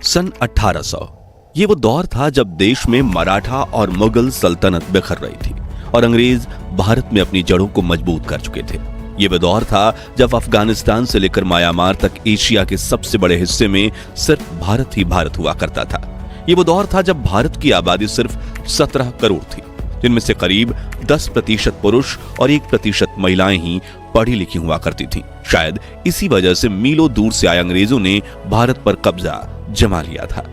सन 1800 ये वो दौर था जब देश में मराठा और मुगल सल्तनत बिखर रही थी और अंग्रेज भारत में अपनी जड़ों को मजबूत कर चुके थे। ये वो दौर था जब अफगानिस्तान से लेकर म्यांमार तक एशिया के सबसे बड़े हिस्से में सिर्फ भारत ही भारत हुआ करता था। ये वो दौर था जब भारत की आबादी सिर्फ 17 करोड़ थी, जिनमें से करीब 10% पुरुष और 1% महिलाएं ही पढ़ी लिखी हुआ करती थीं। शायद इसी वजह से मीलों दूर से आए अंग्रेजों ने भारत पर कब्जा जमा लिया था।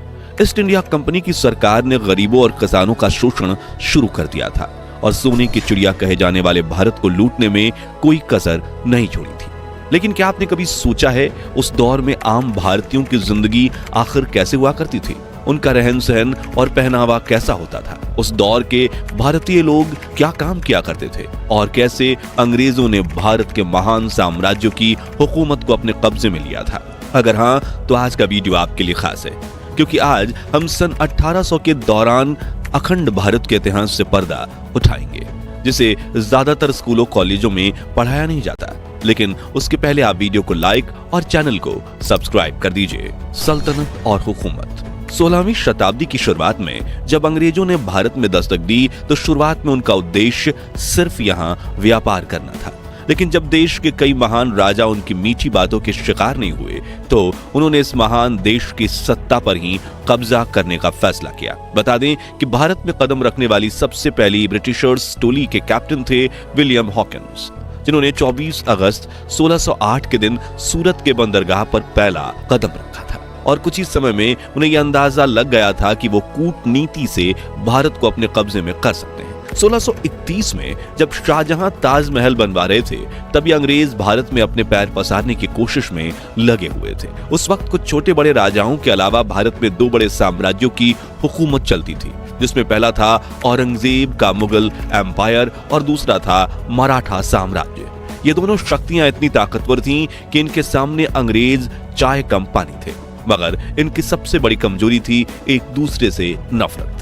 ईस्ट इंडिया कंपनी की सरकार ने गरीबों और किसानों का शोषण शुरू कर दिया था और सोने की चिड़िया कहे जाने वाले भारत को लूटने में कोई कसर नहीं छोड़ी थी। लेकिन क्या आपने कभी सोचा है उस दौर में आम भारतीयों की जिंदगी आखिर कैसे हुआ करती थी? उनका रहन सहन और पहनावा कैसा होता था? उस दौर के भारतीय लोग क्या काम किया करते थे और कैसे अंग्रेजों ने भारत के महान साम्राज्य की हुकूमत को अपने कब्जे में लिया था? अगर हाँ, तो आज का वीडियो आपके लिए खास है, क्योंकि आज हम सन 1800 के दौरान अखंड भारत के इतिहास से पर्दा उठाएंगे, जिसे ज्यादातर स्कूलों कॉलेजों में पढ़ाया नहीं जाता। लेकिन उसके पहले आप वीडियो को लाइक और चैनल को सब्सक्राइब कर दीजिए। सल्तनत और हुकूमत। 16वीं शताब्दी की शुरुआत में जब अंग्रेजों ने भारत में दस्तक दी तो शुरुआत में उनका उद्देश्य सिर्फ यहाँ व्यापार करना था। लेकिन जब देश के कई महान राजा उनकी मीठी बातों के शिकार नहीं हुए तो उन्होंने इस महान देश की सत्ता पर ही कब्जा करने का फैसला किया। बता दें कि भारत में कदम रखने वाली सबसे पहली ब्रिटिशर्स टोली के कैप्टन थे विलियम हॉकिंस, जिन्होंने 24 अगस्त 1608 के दिन सूरत के बंदरगाह पर पहला कदम रखा था और कुछ ही समय में उन्हें यह अंदाजा लग गया था कि वो कूटनीति से भारत को अपने कब्जे में कर सकते हैं। 1631 में जब शाहजहां ताजमहल बनवा रहे थे तभी अंग्रेज भारत में अपने पैर पसारने की कोशिश में लगे हुए थे। उस वक्त कुछ छोटे बड़े राजाओं के अलावा भारत में 2 बड़े साम्राज्यों की हुकूमत चलती थी, जिसमें पहला था औरंगजेब का मुगल एम्पायर और दूसरा था मराठा साम्राज्य। ये दोनों शक्तियां इतनी ताकतवर थीं कि इनके सामने अंग्रेज चाय कम पानी थे, मगर इनकी सबसे बड़ी कमजोरी थी एक दूसरे से नफरत।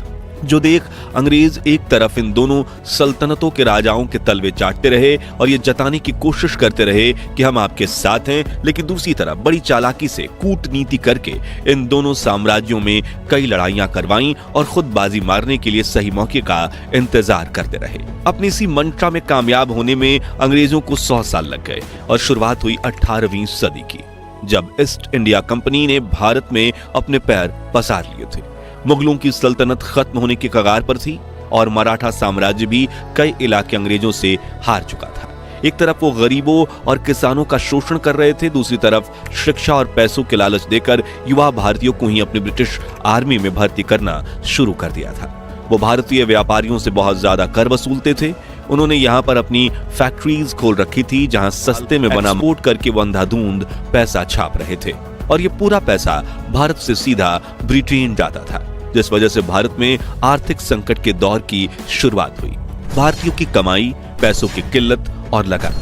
जो देख अंग्रेज एक तरफ इन दोनों सल्तनतों के राजाओं के तलवे चाटते रहे और ये जताने की कोशिश करते रहे कि हम आपके साथ हैं, लेकिन दूसरी तरफ बड़ी चालाकी से कूटनीति करके इन दोनों साम्राज्यों में कई लड़ाइयां करवाईं और खुद बाजी मारने के लिए सही मौके का इंतजार करते रहे। अपनी इसी मंशा में कामयाब होने में अंग्रेजों को 100 साल लग गए और शुरुआत हुई 18वीं सदी की, जब ईस्ट इंडिया कंपनी ने भारत में अपने पैर पसार लिए थे। मुगलों की सल्तनत खत्म होने के कगार पर थी और मराठा साम्राज्य भी कई इलाके अंग्रेजों से हार चुका था। एक तरफ वो गरीबों और किसानों का शोषण कर रहे थे, दूसरी तरफ शिक्षा और पैसों के लालच देकर युवा भारतीयों को ही अपनी ब्रिटिश आर्मी में भर्ती करना शुरू कर दिया था। वो भारतीय व्यापारियों से बहुत ज्यादा कर वसूलते थे। उन्होंने यहाँ पर अपनी फैक्ट्रीज खोल रखी थी जहाँ सस्ते में बना एक्सपोर्ट करके वो अंधाधुंध पैसा छाप रहे थे और ये पूरा पैसा भारत से सीधा ब्रिटेन जाता था, जिस वजह से भारत में आर्थिक संकट के दौर की शुरुआत हुई। भारतीयों की कमाई, पैसों की किल्लत और लगान।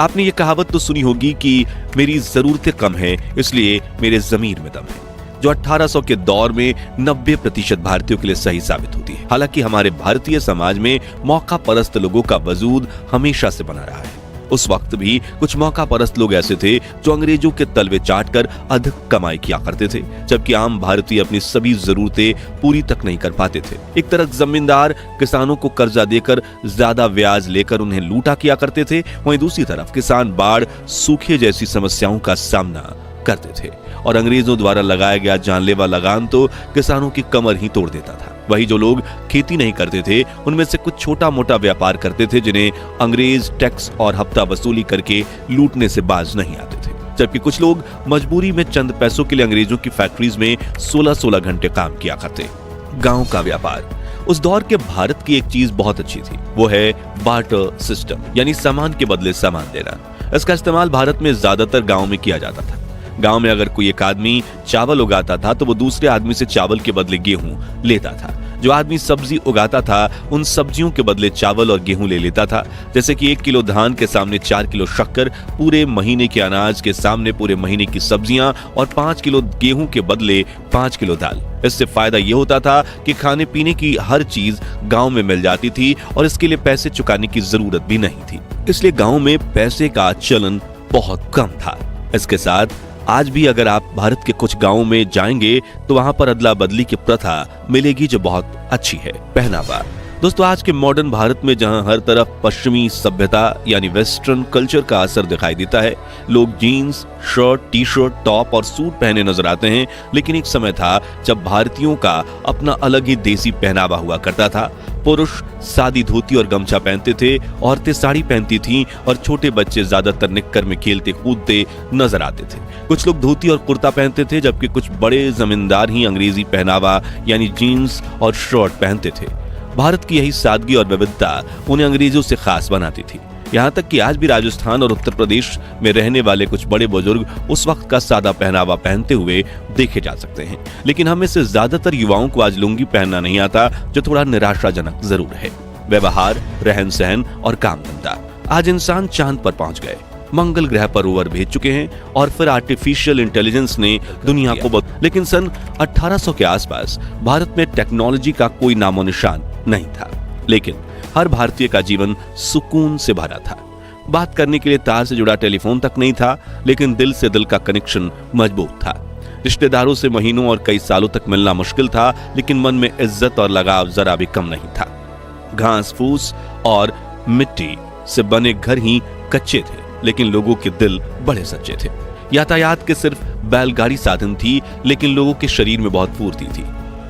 आपने ये कहावत तो सुनी होगी कि मेरी जरूरतें कम है इसलिए मेरे जमीर में दम है, जो 1800 के दौर में 90% भारतीयों के लिए सही साबित होती है। हालांकि हमारे भारतीय समाज में मौका परस्त लोगों का वजूद हमेशा से बना रहा है। उस वक्त भी कुछ मौका परस्त लोग ऐसे थे जो अंग्रेजों के तलवे चाटकर अधिक कमाई किया करते थे, जबकि आम भारतीय अपनी सभी जरूरतें पूरी तक नहीं कर पाते थे। एक तरफ जमींदार किसानों को कर्जा देकर ज्यादा ब्याज लेकर उन्हें लूटा किया करते थे, वहीं दूसरी तरफ किसान बाढ़, सूखे जैसी समस्याओं का सामना करते थे और अंग्रेजों द्वारा लगाया गया जानलेवा लगान तो किसानों की कमर ही तोड़ देता था। वही जो लोग खेती नहीं करते थे उनमें से कुछ छोटा मोटा व्यापार करते थे, जिन्हें अंग्रेज टैक्स और हफ्ता वसूली करके लूटने से बाज नहीं आते थे, जबकि कुछ लोग मजबूरी में चंद पैसों के लिए अंग्रेजों की फैक्ट्रीज में 16-16 घंटे काम किया करते। गांव का व्यापार। उस दौर के भारत की एक चीज बहुत अच्छी थी, वो है बार्टर सिस्टम, यानी सामान के बदले सामान देना। इसका इस्तेमाल भारत में ज्यादातर गाँव में किया जाता था। गांव में अगर कोई एक आदमी चावल उगाता था तो वो दूसरे आदमी से चावल के बदले गेहूं लेता था। जो आदमी सब्जी उगाता था उन सब्जियों के बदले चावल और गेहूं ले लेता था। जैसे कि 1 किलो धान के सामने 4 किलो शक्कर, पूरे महीने के अनाज के सामने पूरे महीने की सब्जियां और 5 किलो गेहूं के बदले 5 किलो दाल। इससे फायदा यह होता था कि खाने पीने की हर चीज गांव में मिल जाती थी और इसके लिए पैसे चुकाने की जरूरत भी नहीं थी। इसलिए गांव में पैसे का चलन बहुत कम था। इसके साथ आज भी अगर आप भारत के कुछ गांवों में जाएंगे तो वहां पर अदला बदली की प्रथा मिलेगी जो बहुत अच्छी है। पहनावा दोस्तों, आज के मॉडर्न भारत में जहां हर तरफ पश्चिमी सभ्यता यानी वेस्टर्न कल्चर का असर दिखाई देता है, लोग jeans, shirt, T shirt, top और सूट पहने नजर आते हैं, लेकिन एक समय था जब भारतीयों का अपना अलग ही देसी पहनावा हुआ करता था। पुरुष सादी धोती और गमछा पहनते थे, औरतें साड़ी पहनती थीं और छोटे बच्चे ज्यादातर निक्कर में खेलते कूदते नजर आते थे। कुछ लोग धोती और कुर्ता पहनते थे, जबकि कुछ बड़े जमींदार ही अंग्रेजी पहनावा यानी जीन्स और शर्ट पहनते थे। भारत की यही सादगी और विविधता उन्हें अंग्रेजों से खास बनाती थी। यहाँ तक कि आज भी राजस्थान और उत्तर प्रदेश में रहने वाले कुछ बड़े बुजुर्ग उस वक्त का सादा पहनावा पहनते हुए देखे जा सकते हैं। लेकिन हम में से ज्यादातर युवाओं को आज लुंगी पहनना नहीं आता, जो थोड़ा निराशाजनक जरूर है। व्यवहार, रहन सहन और काम धंधा, आज इंसान चांद पर पहुंच गए, मंगल ग्रह पर रोवर भेज चुके हैं और फिर आर्टिफिशियल इंटेलिजेंस ने दुनिया को लेकिन सन 1800 के आसपास भारत में टेक्नोलॉजी का कोई नामो निशान नहीं था, लेकिन हर भारतीय का जीवन सुकून से भरा था। बात करने के लिए तार से जुड़ा टेलीफोन तक नहीं था, लेकिन दिल से दिल का कनेक्शन मजबूत था। रिश्तेदारों से महीनों और कई सालों तक मिलना मुश्किल था, लेकिन मन में इज्जत और लगाव जरा भी कम नहीं था। घास फूस और मिट्टी से बने घर ही कच्चे थे, लेकिन लोगों के दिल बड़े सच्चे थे। यातायात के सिर्फ बैलगाड़ी साधन थी, लेकिन लोगों के शरीर में बहुत फुर्ती थी।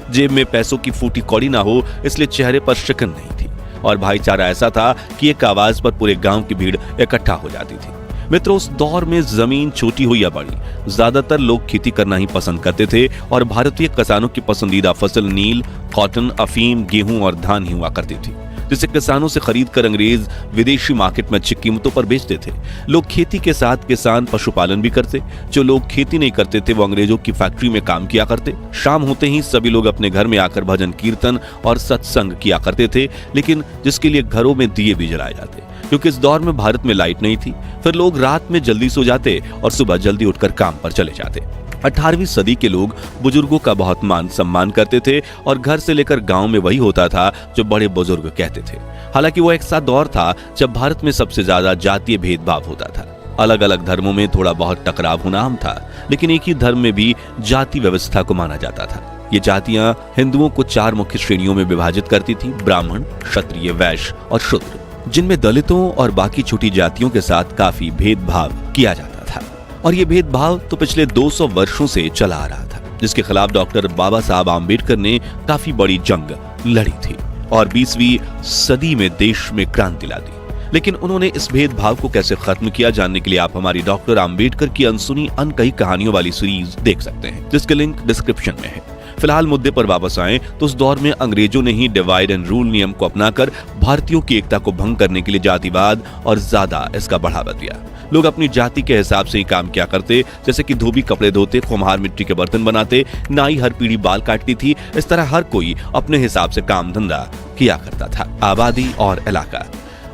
जेब में पैसों की फूटी कौड़ी ना हो, इसलिए चेहरे पर शिकन नहीं थी, और भाईचारा ऐसा था कि एक आवाज पर पूरे गांव की भीड़ इकट्ठा हो जाती थी। मित्रों, उस दौर में जमीन छोटी हो या बड़ी, ज्यादातर लोग खेती करना ही पसंद करते थे, और भारतीय किसानों की पसंदीदा फसल नील, कॉटन, अफीम, गेहूं और धान ही हुआ करती थी, जिसे किसानों से खरीदकर अंग्रेज विदेशी मार्केट में अच्छी कीमतों पर बेचते थे। लोग खेती के साथ किसान पशुपालन भी करते। जो लोग खेती नहीं करते थे वो अंग्रेजों की फैक्ट्री में काम किया करते। शाम होते ही सभी लोग अपने घर में आकर भजन कीर्तन और सत्संग किया करते थे, लेकिन जिसके लिए घरों में दिए भी जलाए जाते, क्योंकि इस दौर में भारत में लाइट नहीं थी। फिर लोग रात में जल्दी सो जाते और सुबह जल्दी उठकर काम पर चले जाते। 18वीं सदी के लोग बुजुर्गों का बहुत मान सम्मान करते थे, और घर से लेकर गांव में वही होता था जो बड़े बुजुर्ग कहते थे। हालांकि वो एक सा दौर था जब भारत में सबसे ज्यादा जातीय भेदभाव होता था। अलग अलग धर्मों में थोड़ा बहुत टकराव होना आम था, लेकिन एक ही धर्म में भी जाति व्यवस्था को माना जाता था। ये जातियां हिंदुओं को 4 मुख्य श्रेणियों में विभाजित करती थी: ब्राह्मण, क्षत्रिय, वैश्य और शूद्र, जिनमें दलितों और बाकी छोटी जातियों के साथ काफी भेदभाव किया जाता था। और ये भेदभाव तो पिछले 200 वर्षों से चला आ रहा था, जिसके खिलाफ डॉक्टर बाबा साहब आम्बेडकर ने काफी बड़ी जंग लड़ी थी और 20वीं सदी में देश में क्रांति ला दी। लेकिन उन्होंने इस भेदभाव को कैसे खत्म किया, जानने के लिए आप हमारी डॉक्टर आम्बेडकर की अनसुनी अनकही कहानियों वाली सीरीज देख सकते हैं, जिसके लिंक डिस्क्रिप्शन में है। फिलहाल मुद्दे पर वापस आएं तो उस दौर में अंग्रेजों ने ही डिवाइड एंड रूल नियम को अपनाकर भारतीयों की एकता को भंग करने के लिए जातिवाद और ज्यादा इसका बढ़ावा दिया। लोग अपनी जाति के हिसाब से ही काम किया करते, जैसे कि धोबी कपड़े धोते, कुम्हार मिट्टी के बर्तन बनाते, नाई हर पीढ़ी बाल काटती थी। इस तरह हर कोई अपने हिसाब से काम धंधा किया करता था। आबादी और इलाका,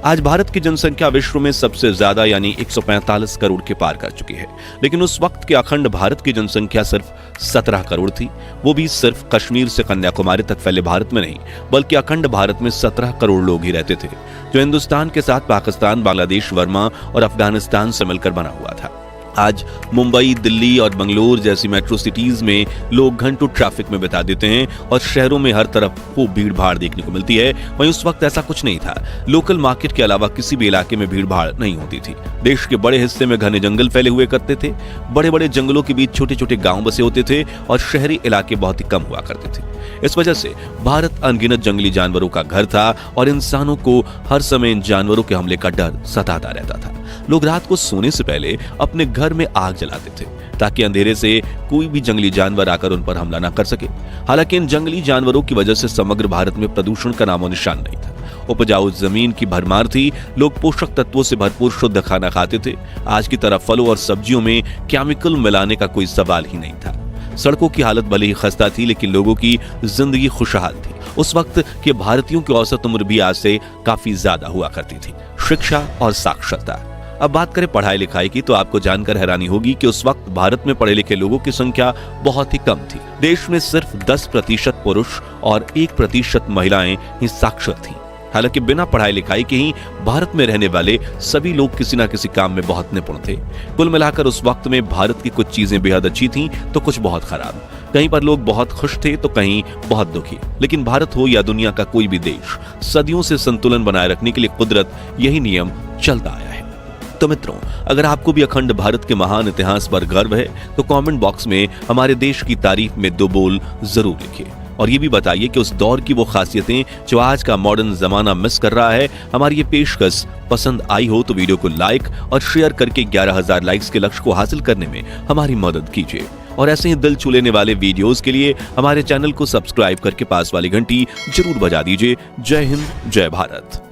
आज भारत की जनसंख्या विश्व में सबसे ज्यादा यानी 145 करोड़ के पार कर चुकी है, लेकिन उस वक्त के अखंड भारत की जनसंख्या सिर्फ 17 करोड़ थी। वो भी सिर्फ कश्मीर से कन्याकुमारी तक फैले भारत में नहीं, बल्कि अखंड भारत में 17 करोड़ लोग ही रहते थे, जो हिंदुस्तान के साथ पाकिस्तान, बांग्लादेश, बर्मा और अफगानिस्तान से मिलकर बना हुआ था। आज मुंबई, दिल्ली और बंगलोर जैसी मेट्रो सिटीज में लोग घंटों ट्रैफिक में बिता देते हैं और शहरों में हर तरफ खूब भीड़ भाड़ देखने को मिलती है। वहीं उस वक्त ऐसा कुछ नहीं था। लोकल मार्केट के अलावा किसी भी इलाके में भीड़ भाड़ नहीं होती थी। देश के बड़े हिस्से में घने जंगल फैले हुए करते थे। बड़े बड़े जंगलों के बीच छोटे छोटे गांव बसे होते थे और शहरी इलाके बहुत ही कम हुआ करते थे। इस वजह से भारत अनगिनत जंगली जानवरों का घर था और इंसानों को हर समय इन जानवरों के हमले का डर सताता रहता था। लोग रात को सोने से पहले अपने घर में आग जलाते थे ताकि अंधेरे से कोई भी जंगली जानवर आकर उन पर हमला न कर सके। हालांकि इन जंगली जानवरों की वजह से समग्र भारत में प्रदूषण का नामो निशान नहीं था। उपजाऊ जमीन की भरमार थी। लोग पोषक तत्वों से भरपूर शुद्ध खाना खाते थे। आज की तरह फलों और सब्जियों में केमिकल मिलाने का कोई सवाल ही नहीं था। सड़कों की हालत भले ही खस्ता थी, लेकिन लोगों की जिंदगी खुशहाल थी। उस वक्त के भारतीयों की औसत उम्र भी आज से काफी ज्यादा हुआ करती थी। शिक्षा और साक्षरता, अब बात करें पढ़ाई लिखाई की तो आपको जानकर हैरानी होगी कि उस वक्त भारत में पढ़े लिखे लोगों की संख्या बहुत ही कम थी। देश में सिर्फ 10% पुरुष और 1% महिलाएं ही साक्षर थीं। हालांकि बिना पढ़ाई लिखाई के ही भारत में रहने वाले सभी लोग किसी ना किसी काम में बहुत निपुण थे। कुल मिलाकर उस वक्त में भारत की कुछ चीजें बेहद अच्छी थीं तो कुछ बहुत खराब। कहीं पर लोग बहुत खुश थे तो कहीं बहुत दुखी। लेकिन भारत हो या दुनिया का कोई भी देश, सदियों से संतुलन बनाए रखने के लिए कुदरत यही नियम चलता आया है। तो मित्रों, अगर आपको भी अखंड भारत के महान इतिहास पर गर्व है तो कमेंट बॉक्स में हमारे देश की तारीफ में 2 बोल जरूर लिखिए और ये भी बताइए कि उस दौर की वो खासियतें जो आज का मॉडर्न जमाना मिस कर रहा है, हमारी ये पेशकश पसंद आई हो तो वीडियो को लाइक और शेयर करके 11,000 लाइक्स के लक्ष्य को हासिल करने में हमारी मदद कीजिए। और ऐसे ही दिल छू लेने वाले वीडियोस के लिए हमारे चैनल को सब्सक्राइब करके पास वाली घंटी जरूर बजा दीजिए। जय हिंद, जय भारत।